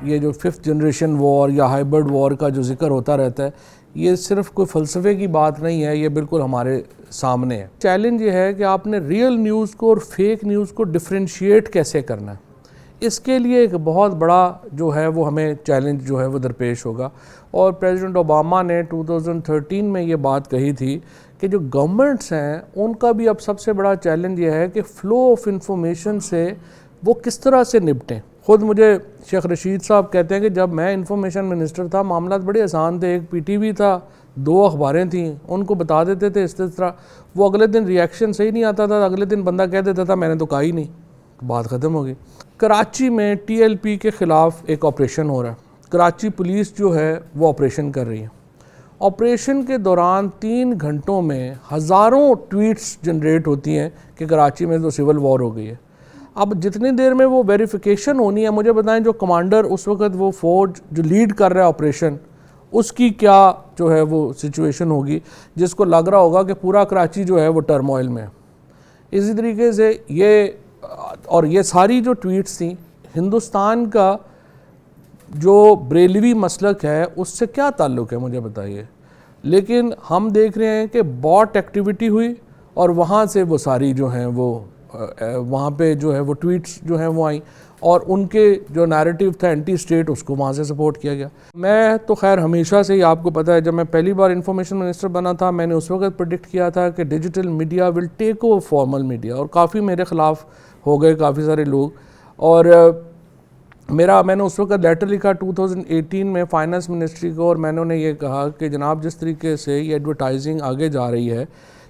یہ جو 5th generation وار یا ہائبرڈ وار کا جو ذکر ہوتا رہتا ہے، یہ صرف کوئی فلسفے کی بات نہیں ہے، یہ بالکل ہمارے سامنے ہے۔ چیلنج یہ ہے کہ آپ نے ریئل نیوز کو اور فیک نیوز کو ڈفرینشیٹ کیسے کرنا ہے، اس کے لیے ایک بہت بڑا جو ہے وہ ہمیں چیلنج جو ہے وہ درپیش ہوگا۔ اور پریزیڈنٹ اوباما نے 2013 میں یہ بات کہی تھی کہ جو گورنمنٹس ہیں ان کا بھی اب سب سے بڑا چیلنج یہ ہے کہ فلو آف انفارمیشن سے وہ کس طرح سے نپٹیں۔ خود مجھے شیخ رشید صاحب کہتے ہیں کہ جب میں انفارمیشن منسٹر تھا معاملات بڑے آسان تھے، ایک پی ٹی وی تھا، 2 اخباریں تھیں، ان کو بتا دیتے تھے اس طرح، وہ اگلے دن ریاکشن صحیح نہیں آتا تھا، اگلے دن بندہ کہہ دیتا تھا میں نے تو کہا ہی نہیں، بات ختم ہو گئی۔ کراچی میں ٹی ایل پی کے خلاف ایک آپریشن ہو رہا ہے، کراچی پولیس جو ہے وہ آپریشن کر رہی ہے۔ آپریشن کے دوران 3 گھنٹوں میں ہزاروں ٹویٹس جنریٹ ہوتی ہیں کہ کراچی میں تو سول وار ہو گئی ہے۔ اب جتنی دیر میں وہ ویریفیکیشن ہونی ہے، مجھے بتائیں جو کمانڈر اس وقت وہ فوج جو لیڈ کر رہا ہے آپریشن، اس کی کیا جو ہے وہ سچویشن ہوگی، جس کو لگ رہا ہوگا کہ پورا کراچی جو ہے وہ ٹرموائل میں ہے۔ اسی طریقے سے یہ ساری جو ٹویٹس تھیں، ہندوستان کا جو بریلوی مسلک ہے اس سے کیا تعلق ہے مجھے بتائیے، لیکن ہم دیکھ رہے ہیں کہ باٹ ایکٹیویٹی ہوئی اور وہاں سے وہ ساری جو ہیں وہ وہاں پہ جو ہے وہ ٹویٹس جو ہیں وہ آئیں، اور ان کے جو نیریٹیو تھا اینٹی اسٹیٹ اس کو وہاں سے سپورٹ کیا گیا۔ میں تو خیر ہمیشہ سے ہی آپ کو پتہ ہے، جب میں پہلی بار انفارمیشن منسٹر بنا تھا میں نے اس وقت پریڈکٹ کیا تھا کہ ڈیجیٹل میڈیا ول ٹیک اوور فارمل میڈیا، اور کافی میرے خلاف ہو گئے کافی سارے لوگ، اور میں نے اس وقت لیٹر لکھا 2018 میں فائنانس منسٹری کو، اور میں نے انہیں یہ کہا کہ جناب جس طریقے سے یہ ایڈورٹائزنگ آگے جا رہی ہے،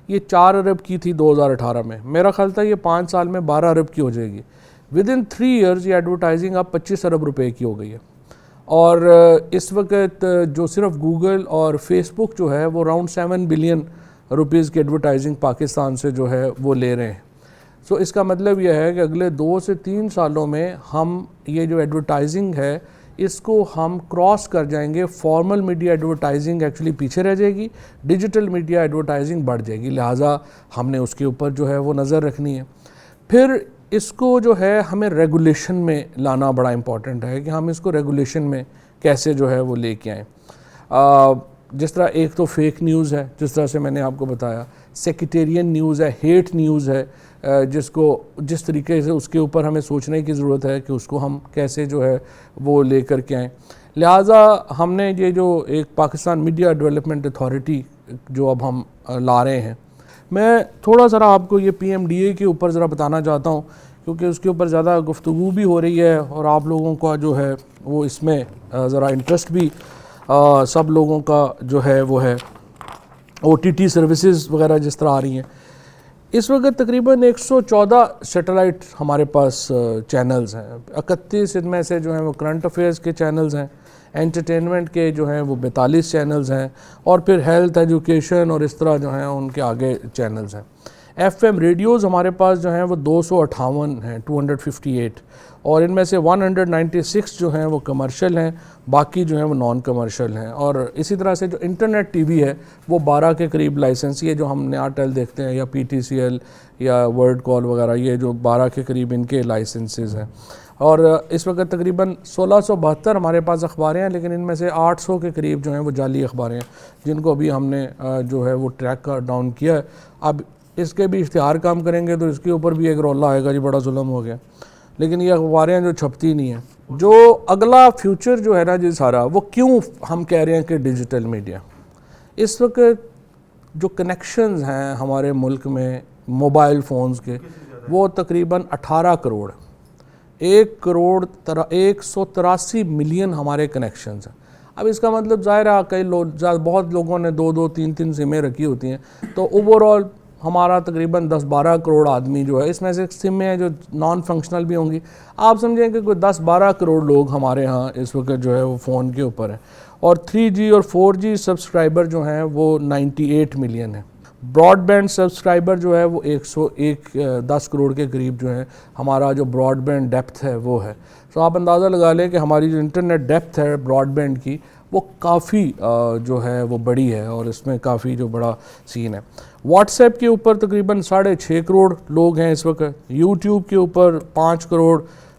یہ 4 ارب کی تھی 2018 میں، میرا خیال تھا یہ 5 سال میں 12 ارب کی ہو جائے گی۔ ودن 3 ایئرز یہ ایڈورٹائزنگ اب 25 ارب روپے کی ہو گئی ہے، اور اس وقت جو صرف گوگل اور فیس بک جو ہے وہ اراؤنڈ 7 بلین روپیز کی ایڈورٹائزنگ پاکستان سے جو ہے وہ لے رہے ہیں۔ سو اس کا مطلب یہ ہے کہ اگلے 2 سے 3 سالوں میں ہم یہ جو ایڈورٹائزنگ ہے اس کو ہم کراس کر جائیں گے، فارمل میڈیا ایڈورٹائزنگ ایکچولی پیچھے رہ جائے گی، ڈیجیٹل میڈیا ایڈورٹائزنگ بڑھ جائے گی، لہٰذا ہم نے اس کے اوپر جو ہے وہ نظر رکھنی ہے۔ پھر اس کو جو ہے ہمیں ریگولیشن میں لانا بڑا امپورٹنٹ ہے کہ ہم اس کو ریگولیشن میں کیسے جو ہے وہ لے کے آئیں۔ جس طرح ایک تو فیک نیوز ہے، جس طرح سے میں نے آپ کو بتایا، سیکٹیرین نیوز ہے، ہیٹ نیوز ہے، جس طریقے سے اس کے اوپر ہمیں سوچنے کی ضرورت ہے کہ اس کو ہم کیسے جو ہے وہ لے کر کے آئیں۔ لہٰذا ہم نے یہ جو ایک پاکستان میڈیا ڈیولپمنٹ اتھارٹی جو اب ہم لا رہے ہیں، میں تھوڑا ذرا آپ کو یہ پی ایم ڈی اے کے اوپر ذرا بتانا چاہتا ہوں، کیونکہ اس کے اوپر زیادہ گفتگو بھی ہو رہی ہے اور آپ لوگوں کا جو ہے وہ اس میں ذرا انٹرسٹ بھی سب لوگوں کا جو ہے وہ ہے، او ٹی ٹی سروسز وغیرہ جس طرح آ رہی ہیں۔ اس وقت تقریباً 114 سیٹلائٹ ہمارے پاس چینلز ہیں، 31 ان میں سے جو ہیں وہ کرنٹ افیئرز کے چینلز ہیں، انٹرٹینمنٹ کے جو ہیں وہ 42 چینلز ہیں، اور پھر ہیلتھ، ایجوکیشن اور اس طرح جو ہیں ان کے آگے چینلز ہیں۔ ایف ایم ریڈیوز ہمارے پاس جو ہیں وہ 258 ہیں، 258، اور ان میں سے 196 جو ہیں وہ کمرشل ہیں، باقی جو ہیں وہ نان کمرشل ہیں۔ اور اسی طرح سے جو انٹرنیٹ ٹی وی ہے وہ 12 کے قریب لائسنس، یہ جو ہم نیا ٹیل دیکھتے ہیں یا پی ٹی سی ایل یا ورلڈ کال وغیرہ، یہ جو 12 کے قریب ان کے لائسنسز ہیں۔ اور اس وقت تقریباً 1672 ہمارے پاس اخباریں ہیں، لیکن ان میں سے 800 کے قریب جو ہیں وہ جعلی اخباریں ہیں، جن کو ابھی ہم نے جو ہے وہ ٹریک ڈاؤن کیا ہے۔ اب اس کے بھی اشتہار کام کریں گے تو اس کے اوپر بھی ایک رولہ آئے گا، جی بڑا ظلم ہو گیا، لیکن یہ اخباریں جو چھپتی نہیں ہیں۔ جو اگلا فیوچر جو ہے نا جی سارا، وہ کیوں ہم کہہ رہے ہیں کہ ڈیجیٹل میڈیا، اس وقت جو کنیکشنز ہیں ہمارے ملک میں موبائل فونز کے، وہ تقریباً 18 کروڑ، 183 ملین ہمارے کنیکشنز ہیں۔ اب اس کا مطلب ظاہر ہے کئی لوگ، بہت لوگوں نے 2 3 سمیں رکھی ہوتی ہیں، تو اوور آل ہمارا تقریباً 10-12 کروڑ آدمی جو ہے، اس میں سے سمیں ہیں جو نان فنکشنل بھی ہوں گی، آپ سمجھیں کہ کوئی 10-12 کروڑ لوگ ہمارے ہاں اس وقت جو ہے وہ فون کے اوپر ہیں، اور 3G اور 4G سبسکرائبر جو ہیں وہ 98 ملین ہیں۔ براڈ بینڈ سبسکرائبر جو ہے وہ 110 کروڑ کے قریب جو ہے ہمارا جو براڈ بینڈ ڈیپتھ ہے وہ ہے۔ تو آپ اندازہ لگا لیں کہ ہماری جو انٹرنیٹ ڈیپتھ ہے براڈ بینڈ کی، وہ کافی جو ہے وہ بڑی ہے، اور اس میں کافی جو بڑا سین ہے۔ واٹس ایپ کے اوپر تقریباً 6.5 کروڑ لوگ ہیں اس وقت، یوٹیوب کے اوپر 5 کروڑ،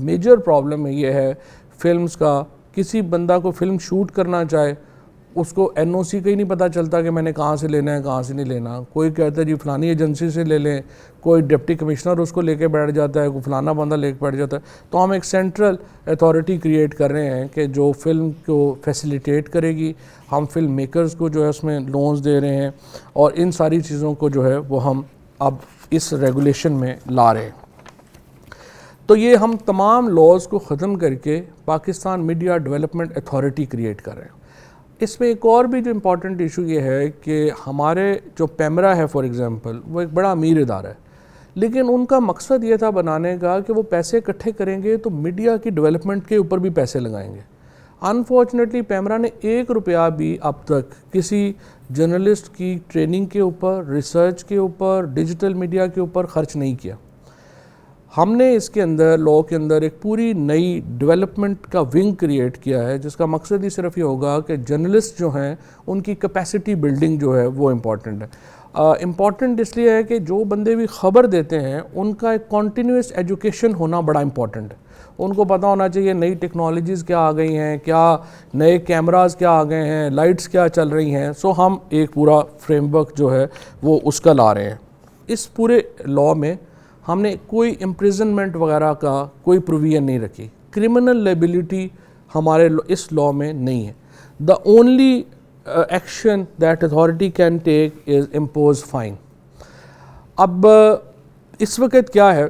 میجر پرابلم یہ ہے فلمز کا. کسی بندہ کو فلم شوٹ کرنا چاہے اس کو این او سی کا ہی نہیں پتہ چلتا کہ میں نے کہاں سے لینا ہے کہاں سے نہیں لینا. کوئی کہتا ہے جی فلانی ایجنسی سے لے لیں, کوئی ڈپٹی کمشنر اس کو لے کے بیٹھ جاتا ہے, کوئی فلانا بندہ لے کے بیٹھ جاتا ہے. تو ہم ایک سینٹرل اتھارٹی کریٹ کر رہے ہیں کہ جو فلم کو فیسیلیٹیٹ کرے گی. ہم فلم میکرز کو جو ہے اس میں لونز دے رہے ہیں, اور ان ساری چیزوں کو جو ہے وہ ہم اب اس ریگولیشن میں لا رہے ہیں. تو یہ ہم تمام لاز کو ختم کر کے Pakistan media development authority create کر رہے ہیں. اس میں ایک اور بھی جو امپورٹنٹ ایشو یہ ہے کہ ہمارے جو پیمرا ہے فار ایگزامپل, وہ ایک بڑا امیر ادارہ ہے, لیکن ان کا مقصد یہ تھا بنانے کا کہ وہ پیسے اکٹھے کریں گے تو میڈیا کی ڈیولپمنٹ کے اوپر بھی پیسے لگائیں گے. انفارچونیٹلی پیمرا نے 1 روپیہ بھی اب تک کسی جرنلسٹ کی ٹریننگ کے اوپر, ریسرچ کے اوپر, ڈیجیٹل میڈیا کے اوپر خرچ نہیں کیا. ہم نے اس کے اندر لاء کے اندر ایک پوری نئی ڈیولپمنٹ کا ونگ کریٹ کیا ہے, جس کا مقصد ہی صرف یہ ہوگا کہ جرنلسٹ جو ہیں ان کی کیپیسٹی بلڈنگ جو ہے وہ امپورٹنٹ ہے. امپورٹنٹ اس لیے ہے کہ جو بندے بھی خبر دیتے ہیں ان کا ایک کنٹینیوس ایجوکیشن ہونا بڑا امپورٹنٹ ہے. ان کو پتہ ہونا چاہیے نئی ٹیکنالوجیز کیا آ گئی ہیں, کیا نئے کیمراز کیا آ گئے ہیں, لائٹس کیا چل رہی ہیں. سو ہم ایک پورا فریم ورک جو ہے وہ اس کا لا رہے ہیں. اس پورے لاء میں ہم نے کوئی امپریزنمنٹ وغیرہ کا کوئی پروویژن نہیں رکھی. کرمنل لائبلٹی ہمارے اس لاء میں نہیں ہے. The only action that authority can take is impose fine. اب اس وقت کیا ہے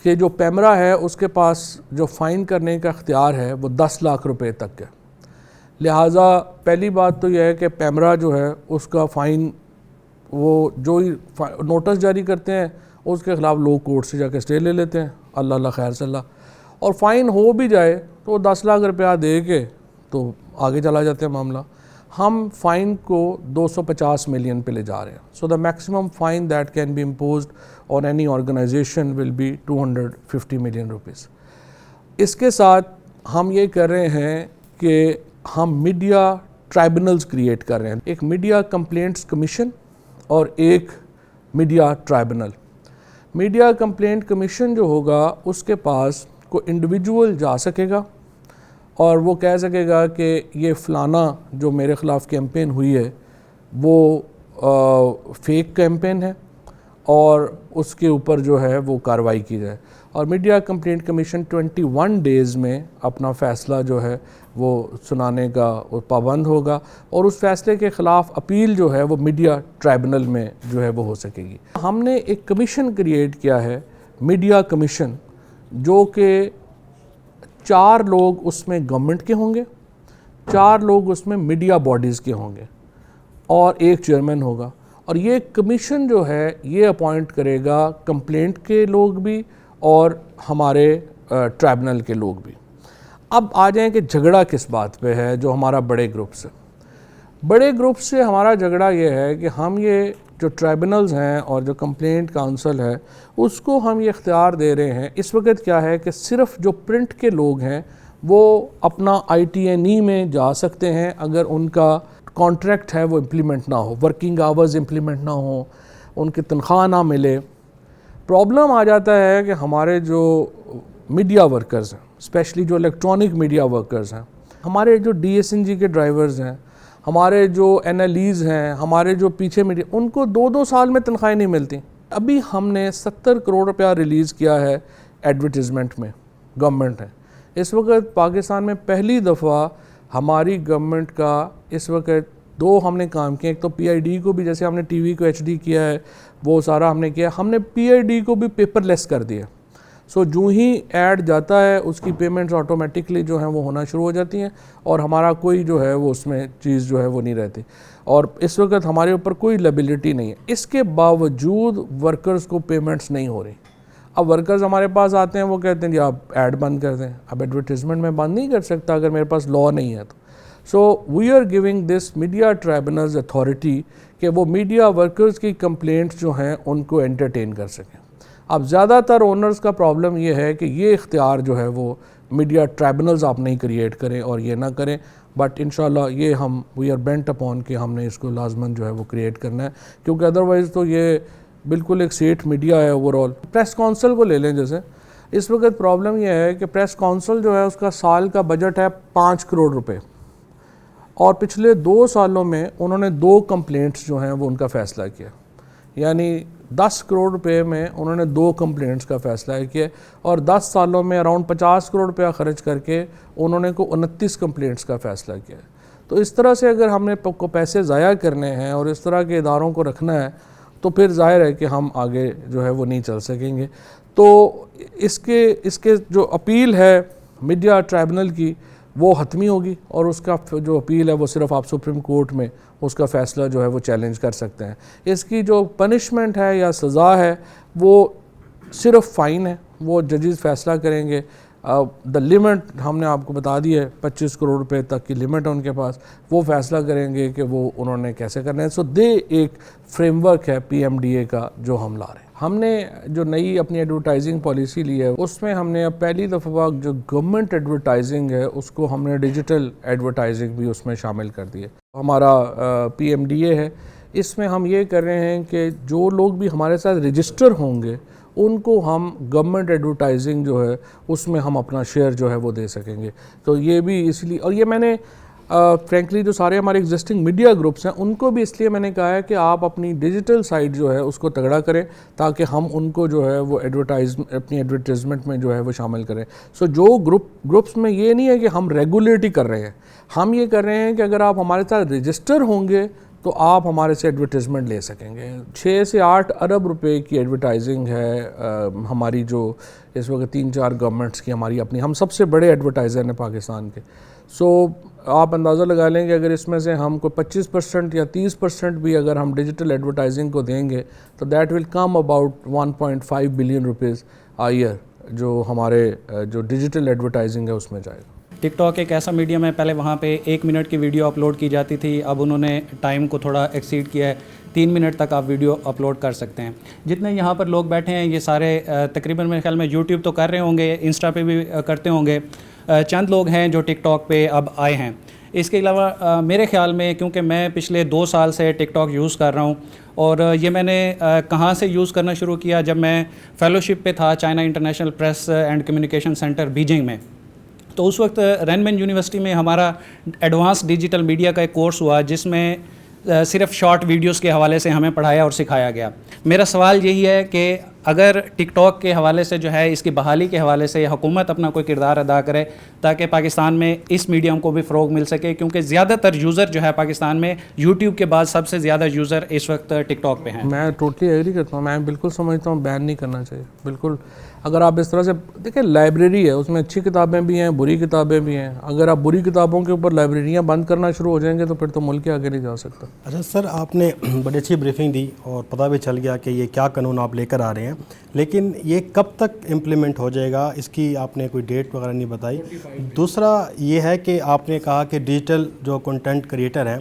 کہ جو پیمرا ہے اس کے پاس جو فائن کرنے کا اختیار ہے وہ 10 لاکھ روپے تک ہے. لہٰذا پہلی بات تو یہ ہے کہ پیمرا جو ہے اس کا فائن, وہ جو نوٹس جاری کرتے ہیں اس کے خلاف لوگ کورٹ سے جا کے اسٹے لے لیتے ہیں, اللہ اللہ خیر صلی اللہ, اور فائن ہو بھی جائے تو وہ 10 لاکھ روپیہ دے کے تو آگے چلا جاتے ہیں معاملہ. ہم فائن کو 250 ملین پہ لے جا رہے ہیں. So the maximum fine that can be imposed on any organization will be 250 million rupees. اس کے ساتھ ہم یہ کر رہے ہیں کہ ہم میڈیا ٹرائبونلز کریٹ کر رہے ہیں, ایک میڈیا کمپلینٹس کمیشن اور ایک میڈیا ٹرائبونل. میڈیا کمپلینٹ کمیشن جو ہوگا اس کے پاس کوئی انڈیویجول جا سکے گا اور وہ کہہ سکے گا کہ یہ فلانا جو میرے خلاف کیمپین ہوئی ہے وہ فیک کیمپین ہے اور اس کے اوپر جو ہے وہ کارروائی کی جائے. اور میڈیا کمپلینٹ کمیشن 21 ڈیز میں اپنا فیصلہ جو ہے وہ سنانے کا پابند ہوگا, اور اس فیصلے کے خلاف اپیل جو ہے وہ میڈیا ٹرائبونل میں جو ہے وہ ہو سکے گی. ہم نے ایک کمیشن کریٹ کیا ہے, میڈیا کمیشن, جو کہ 4 لوگ اس میں گورنمنٹ کے ہوں گے, 4 لوگ اس میں میڈیا باڈیز کے ہوں گے, اور ایک چیئرمین ہوگا. اور یہ کمیشن جو ہے یہ اپوائنٹ کرے گا کمپلینٹ کے لوگ بھی اور ہمارے ٹرائبونل کے لوگ بھی. اب آ جائیں کہ جھگڑا کس بات پہ ہے جو ہمارا بڑے گروپ سے. بڑے گروپ سے ہمارا جھگڑا یہ ہے کہ ہم یہ جو ٹرائبونلز ہیں اور جو کمپلینٹ کاؤنسل ہے اس کو ہم یہ اختیار دے رہے ہیں. اس وقت کیا ہے کہ صرف جو پرنٹ کے لوگ ہیں وہ اپنا ITNE میں جا سکتے ہیں اگر ان کا کانٹریکٹ ہے وہ امپلیمنٹ نہ ہو, ورکنگ آورز امپلیمنٹ نہ ہو, ان کی تنخواہ نہ ملے. پرابلم آ جاتا ہے کہ ہمارے جو میڈیا ورکرز ہیں, اسپیشلی جو الیکٹرانک میڈیا ورکرز ہیں, ہمارے جو DSNG کے ڈرائیورز ہیں, ہمارے جو NLEs ہیں, ہمارے جو پیچھے میڈیا, ان کو 2 سال میں تنخواہیں نہیں ملتی. ابھی ہم نے 70 کروڑ روپیہ ریلیز کیا ہے ایڈورٹیزمنٹ میں, گورنمنٹ ہے. اس وقت پاکستان میں پہلی دفعہ ہماری گورنمنٹ کا اس وقت 2 ہم نے کام کیے. ایک تو PID کو بھی, جیسے ہم نے ٹی وی کو HD کیا ہے وہ سارا ہم نے کیا, ہم نے PID کو بھی پیپر لیس کر دیا. سو جو ہی ایڈ جاتا ہے اس کی پیمنٹس آٹومیٹکلی جو ہیں وہ ہونا شروع ہو جاتی ہیں, اور ہمارا کوئی جو ہے وہ اس میں چیز جو ہے وہ نہیں رہتی, اور اس وقت ہمارے اوپر کوئی لائبلٹی نہیں ہے. اس کے باوجود ورکرز کو پیمنٹس نہیں ہو رہی. اب ورکرز ہمارے پاس آتے ہیں, وہ کہتے ہیں جی آپ ایڈ بند کر دیں. اب ایڈورٹیزمنٹ میں بند نہیں کر سکتا اگر میرے پاس لاء نہیں ہے تو. So we are giving this media tribunals authority کہ وہ میڈیا ورکرز کی کمپلینٹس جو ہیں ان کو انٹرٹین کر سکیں. اب زیادہ تر اونرز کا پرابلم یہ ہے کہ یہ اختیار جو ہے وہ میڈیا ٹرائبونلز آپ نہیں کریٹ کریں اور یہ نہ کریں, بٹ انشاءاللہ یہ ہم وی آر بینٹ اپون کہ ہم نے اس کو لازماً جو ہے وہ کریٹ کرنا ہے, کیونکہ ادروائز تو یہ بالکل ایک سیٹ میڈیا ہے. اوور آل پریس کونسل کو لے لیں, جیسے اس وقت پرابلم یہ ہے کہ پریس کونسل جو ہے اس کا سال کا بجٹ ہے 5 کروڑ روپے، اور پچھلے 2 سالوں میں انہوں نے 2 کمپلینٹس جو ہیں وہ ان کا فیصلہ کیا، یعنی 10 کروڑ روپے میں انہوں نے 2 کمپلینٹس کا فیصلہ کیا، اور 10 سالوں میں اراؤنڈ 50 کروڑ روپیہ خرچ کر کے انہوں نے 29 کمپلینٹس کا فیصلہ کیا۔ تو اس طرح سے اگر ہم نے کو پیسے ضائع کرنے ہیں اور اس طرح کے اداروں کو رکھنا ہے تو پھر ظاہر ہے کہ ہم آگے جو ہے وہ نہیں چل سکیں گے۔ تو اس کے جو اپیل ہے میڈیا ٹرائبونل کی وہ حتمی ہوگی، اور اس کا جو اپیل ہے وہ صرف آپ سپریم کورٹ میں اس کا فیصلہ جو ہے وہ چیلنج کر سکتے ہیں۔ اس کی جو پنشمنٹ ہے یا سزا ہے وہ صرف فائن ہے، وہ ججز فیصلہ کریں گے۔ دا لیمٹ ہم نے آپ کو بتا دی ہے، 25 کروڑ روپے تک کی لیمٹ ہے ان کے پاس، وہ فیصلہ کریں گے کہ وہ انہوں نے کیسے کرنا ہے۔ سو ایک فریم ورک ہے پی ایم ڈی اے کا جو ہم لا رہے ہیں۔ ہم نے جو نئی اپنی ایڈورٹائزنگ پالیسی لی ہے اس میں ہم نے اب پہلی دفعہ جو گورنمنٹ ایڈورٹائزنگ ہے اس کو ہم نے ڈیجیٹل ایڈورٹائزنگ بھی اس میں شامل کر دی ہے۔ ہمارا پی ایم ڈی اے ہے، اس میں ہم یہ کر رہے ہیں کہ جو لوگ بھی ہمارے ساتھ رجسٹر ہوں گے ان کو ہم گورنمنٹ ایڈورٹائزنگ جو ہے اس میں ہم اپنا شیئر جو ہے وہ دے سکیں گے۔ تو یہ بھی اس لیے، اور یہ میں نے فرینکلی جو سارے ہمارے ایگزسٹنگ میڈیا گروپس ہیں ان کو بھی اس لیے میں نے کہا ہے کہ آپ اپنی ڈیجیٹل سائٹ جو ہے اس کو تگڑا کریں تاکہ ہم ان کو جو ہے وہ اپنی ایڈورٹائزمنٹ میں جو ہے وہ شامل کریں۔ سو جو گروپس میں یہ نہیں ہے کہ ہم ریگولیٹ ہی کر رہے ہیں، ہم یہ کر رہے ہیں کہ اگر آپ ہمارے ساتھ رجسٹر ہوں گے تو آپ ہمارے سے ایڈورٹائزمنٹ لے سکیں گے۔ 6 سے 8 ارب روپے کی ایڈورٹائزنگ ہے ہماری، جو اس وقت 3-4 گورنمنٹس کی ہماری اپنی، ہم سب سے بڑے ایڈورٹائزر ہیں پاکستان کے۔ سو آپ اندازہ لگا لیں کہ اگر اس میں سے ہم کو 25% یا 30% بھی اگر ہم ڈیجیٹل ایڈورٹائزنگ کو دیں گے تو that will come about 1.5 billion rupees a year, جو ہمارے جو ڈیجیٹل ایڈورٹائزنگ ہے اس میں جائے گا۔ ٹک ٹاک ایک ایسا میڈیم ہے، پہلے وہاں پہ 1 منٹ کی ویڈیو اپلوڈ کی جاتی تھی، اب انہوں نے ٹائم کو تھوڑا ایکسیڈ کیا ہے، 3 منٹ تک آپ ویڈیو اپلوڈ کر سکتے ہیں۔ جتنے یہاں پر لوگ بیٹھے ہیں یہ سارے تقریباً میرے خیال میں یوٹیوب تو کر رہے ہوں گے، انسٹا پہ بھی کرتے ہوں گے، چند لوگ ہیں جو ٹک ٹاک پہ اب آئے ہیں۔ اس کے علاوہ میرے خیال میں، کیونکہ میں پچھلے 2 سال سے ٹک ٹاک یوز کر رہا ہوں، اور یہ میں نے کہاں سے یوز کرنا شروع کیا، جب میں فیلوشپ پہ تھا China international press and communication centre Beijing میں، تو اس وقت رینمن یونیورسٹی میں ہمارا ایڈوانس ڈیجیٹل میڈیا کا ایک کورس ہوا جس میں صرف شارٹ ویڈیوز کے حوالے سے ہمیں پڑھایا اور سکھایا گیا۔ میرا سوال یہی ہے کہ اگر ٹک ٹاک کے حوالے سے جو ہے اس کی بحالی کے حوالے سے حکومت اپنا کوئی کردار ادا کرے تاکہ پاکستان میں اس میڈیم کو بھی فروغ مل سکے، کیونکہ زیادہ تر یوزر جو ہے پاکستان میں یوٹیوب کے بعد سب سے زیادہ یوزر اس وقت ٹک ٹاک پہ ہیں۔ میں ٹوٹلی ایگری کرتا ہوں، میں بالکل سمجھتا ہوں بین نہیں کرنا چاہیے، بالکل۔ اگر آپ اس طرح سے دیکھیں، لائبریری ہے، اس میں اچھی کتابیں بھی ہیں، بری کتابیں بھی ہیں، اگر آپ بری کتابوں کے اوپر لائبریریاں بند کرنا شروع ہو جائیں گے تو پھر تو ملک آگے نہیں جا سکتا۔ اچھا سر، آپ نے بڑی اچھی بریفنگ دی اور پتہ بھی چل گیا کہ یہ کیا قانون آپ لے کر آ رہے ہیں، لیکن یہ کب تک امپلیمنٹ ہو جائے گا اس کی آپ نے کوئی ڈیٹ وغیرہ نہیں بتائی۔ دوسرا یہ ہے کہ آپ نے کہا کہ ڈیجیٹل جو کنٹینٹ کریٹر ہیں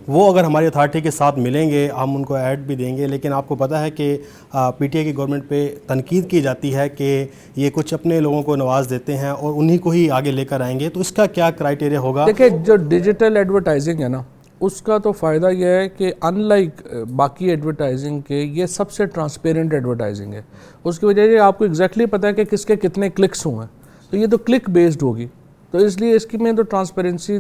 وہ اگر ہماری اتھارٹی کے ساتھ ملیں گے ہم ان کو ایڈ بھی دیں گے، لیکن آپ کو پتہ ہے کہ پی ٹی آئی کی گورنمنٹ پہ تنقید کی جاتی ہے کہ یہ کچھ اپنے لوگوں کو نواز دیتے ہیں اور انہی کو ہی آگے لے کر آئیں گے، تو اس کا کیا کرائیٹیریا ہوگا؟ دیکھیں، جو ڈیجیٹل ایڈورٹائزنگ ہے نا، اس کا تو فائدہ یہ ہے کہ ان لائک باقی ایڈورٹائزنگ کے یہ سب سے ٹرانسپیرنٹ ایڈورٹائزنگ ہے۔ اس کی وجہ سے آپ کو ایگزیکٹلی پتہ ہے کہ کس کے کتنے کلکس ہوئے ہیں، تو یہ تو کلک بیسڈ ہوگی، تو اس لیے اس کی میں تو ٹرانسپیرنسی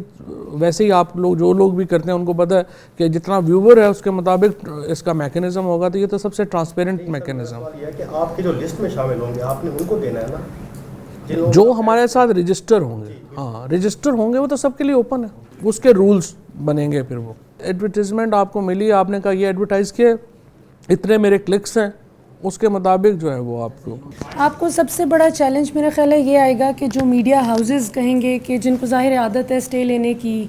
ویسے ہی آپ لوگ جو لوگ بھی کرتے ہیں ان کو پتہ ہے کہ جتنا ویور ہے اس کے مطابق اس کا میکینزم ہوگا، تو یہ تو سب سے ٹرانسپیرنٹ میکینزم یہ کہ آپ کی جو لسٹ میں شامل ہوں گے آپ نے ان کو دینا ہے نا، جو ہمارے ساتھ رجسٹر ہوں گے۔ ہاں، رجسٹر ہوں گے، وہ تو سب کے لیے اوپن ہے، اس کے رولز بنیں گے۔ پھر وہ ایڈورٹیزمنٹ آپ کو ملی، آپ نے کہا یہ ایڈورٹائز کیا، اتنے میرے کلکس ہیں، اس کے مطابق جو ہے وہ آپ کو سب سے بڑا چیلنج میرا خیال ہے یہ آئے گا کہ جو میڈیا ہاؤسز کہیں گے کہ جن کو ظاہر عادت ہے اسٹے لینے کی،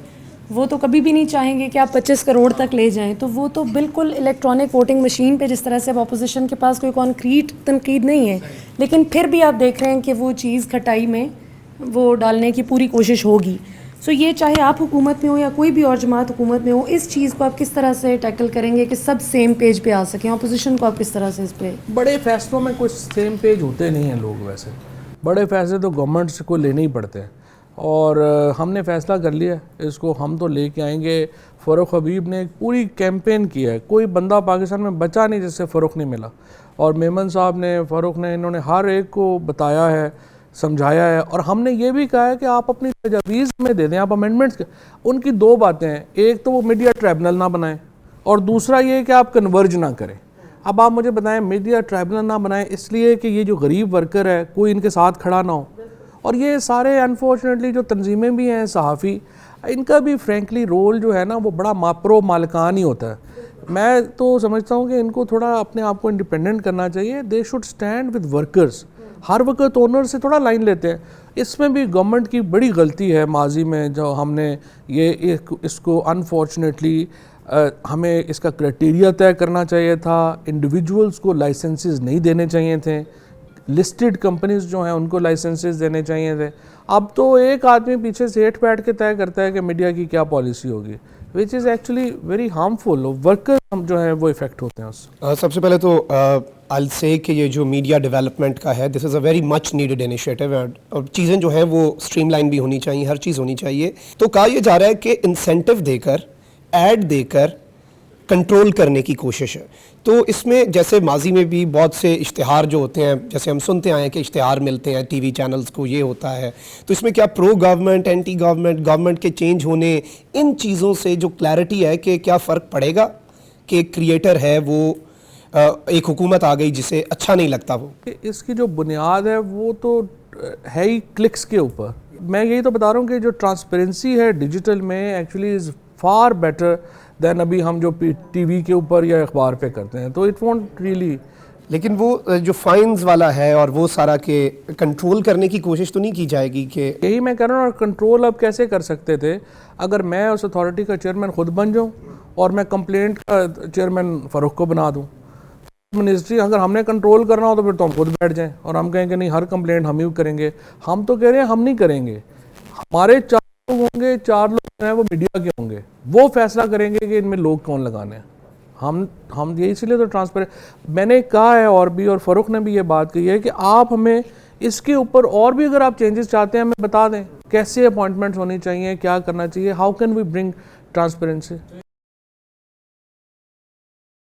وہ تو کبھی بھی نہیں چاہیں گے کہ آپ 25 کروڑ تک لے جائیں، تو وہ تو بالکل الیکٹرانک ووٹنگ مشین پہ، جس طرح سے اب اپوزیشن کے پاس کوئی کانکریٹ تنقید نہیں ہے، لیکن پھر بھی آپ دیکھ رہے ہیں کہ وہ چیز کھٹائی میں وہ ڈالنے کی پوری کوشش ہوگی۔ سو یہ چاہے آپ حکومت میں ہو یا کوئی بھی اور جماعت حکومت میں ہو، اس چیز کو آپ کس طرح سے ٹیکل کریں گے کہ سب سیم پیج پہ آ سکیں؟ اپوزیشن کو آپ کس طرح سے اس پہ؟ بڑے فیصلوں میں کچھ سیم پیج ہوتے نہیں ہیں لوگ، ویسے بڑے فیصلے تو گورنمنٹ سے کو لینے ہی پڑتے ہیں، اور ہم نے فیصلہ کر لیا ہے اس کو ہم تو لے کے آئیں گے. فاروق حبیب نے ایک پوری کیمپین کی ہے, کوئی بندہ پاکستان میں بچا نہیں جس سے فاروق نہیں ملا, اور میمن صاحب نے, فاروق نے, انہوں نے ہر ایک کو بتایا ہے, سمجھایا ہے. اور ہم نے یہ بھی کہا ہے کہ آپ اپنی تجاویز میں دے دیں, آپ امینڈمنٹس. ان کی دو باتیں ہیں, ایک تو وہ میڈیا ٹریبونل نہ بنائیں, اور دوسرا یہ کہ آپ کنورج نہ کریں. اب آپ مجھے بتائیں, میڈیا ٹریبونل نہ بنائیں اس لیے کہ یہ جو غریب ورکر ہے کوئی ان کے ساتھ کھڑا نہ ہو, اور یہ سارے انفارچونیٹلی جو تنظیمیں بھی ہیں, صحافی, ان کا بھی فرینکلی رول جو ہے نا وہ بڑا ماپرو مالکان ہی ہوتا ہے. میں تو سمجھتا ہوں کہ ان کو تھوڑا اپنے آپ کو انڈیپینڈنٹ کرنا چاہیے. They should stand with workers. ہر وقت اونر سے تھوڑا لائن لیتے ہیں. اس میں بھی گورنمنٹ کی بڑی غلطی ہے ماضی میں, جو ہم نے یہ اس کو انفارچونیٹلی ہمیں اس کا کرائٹیریا طے کرنا چاہیے تھا. انڈیویجولز کو لائسنسز نہیں دینے چاہیے تھے, لسٹڈ کمپنیز جو ہیں ان کو لائسنسز دینے چاہیے تھے. اب تو ایک آدمی پیچھے سے ہیٹ بیٹھ کے طے کرتا ہے کہ میڈیا کی کیا پالیسی ہوگی, which is actually very harmful. Worker ہم جو ہیں وہ افیکٹ ہوتے ہیں اس سے. سب سے پہلے تو I'll say کہ یہ جو میڈیا ڈیولپمنٹ کا ہے, this is a very much needed initiative, اور چیزیں جو ہیں وہ اسٹریم لائن بھی ہونی چاہیے, ہر چیز ہونی چاہیے. تو کہا یہ جا رہا ہے کہ انسینٹیو دے کر, ایڈ دے کر کنٹرول کرنے کی کوشش ہے. تو اس میں جیسے ماضی میں بھی بہت سے اشتہار جو ہوتے ہیں, جیسے ہم سنتے آئے ہیں کہ اشتہار ملتے ہیں ٹی وی چینلز کو, یہ ہوتا ہے. تو اس میں کیا پرو گورنمنٹ, اینٹی گورنمنٹ, گورنمنٹ کے چینج ہونے, ان چیزوں سے جو کلیئرٹی ہے کہ کیا فرق پڑے گا کہ ایک کریٹر ہے وہ ایک حکومت آ گئی جسے اچھا نہیں لگتا وہ. اس کی جو بنیاد ہے وہ تو ہے ہی کلکس کے اوپر. میں یہی تو بتا رہا ہوں کہ جو ٹرانسپیرنسی ہے ڈیجیٹل میں actually is for better than ابھی ہم جو ٹی وی کے اوپر یا اخبار پہ کرتے ہیں. تو اٹ وونٹ ریئلی. لیکن وہ جو فائنز والا ہے اور وہ سارا کہ کنٹرول کرنے کی کوشش تو نہیں کی جائے گی کہ یہی میں کہہ رہا ہوں. اور کنٹرول اب کیسے کر سکتے تھے اگر میں اس اتھارٹی کا چیئرمین خود بن جاؤں اور میں کمپلینٹ کا چیئرمین فاروق کو بنا دوں. منسٹری اگر ہم نے کنٹرول کرنا ہو تو پھر تو ہم خود بیٹھ جائیں اور ہم کہیں کہ نہیں ہر کمپلینٹ ہم ہی کریں گے. ہم تو کہہ رہے ہیں ہم نہیں کریں گے, ہمارے 4 لوگ ہوں گے, 4 لوگ ہیں وہ میڈیا کے ہوں گے, وہ فیصلہ کریں گے کہ ان میں لوگ کون لگانے ہیں. ہم یہ اسی لیے تو ٹرانسپیرنٹ میں نے کہا ہے, اور بھی, اور فاروق نے بھی یہ بات کہی ہے کہ آپ ہمیں اس کے اوپر اور بھی اگر آپ چینجز چاہتے ہیں ہمیں بتا دیں, کیسے اپوائنٹمنٹس ہونی چاہیے, کیا کرنا چاہیے, how can we bring transparency.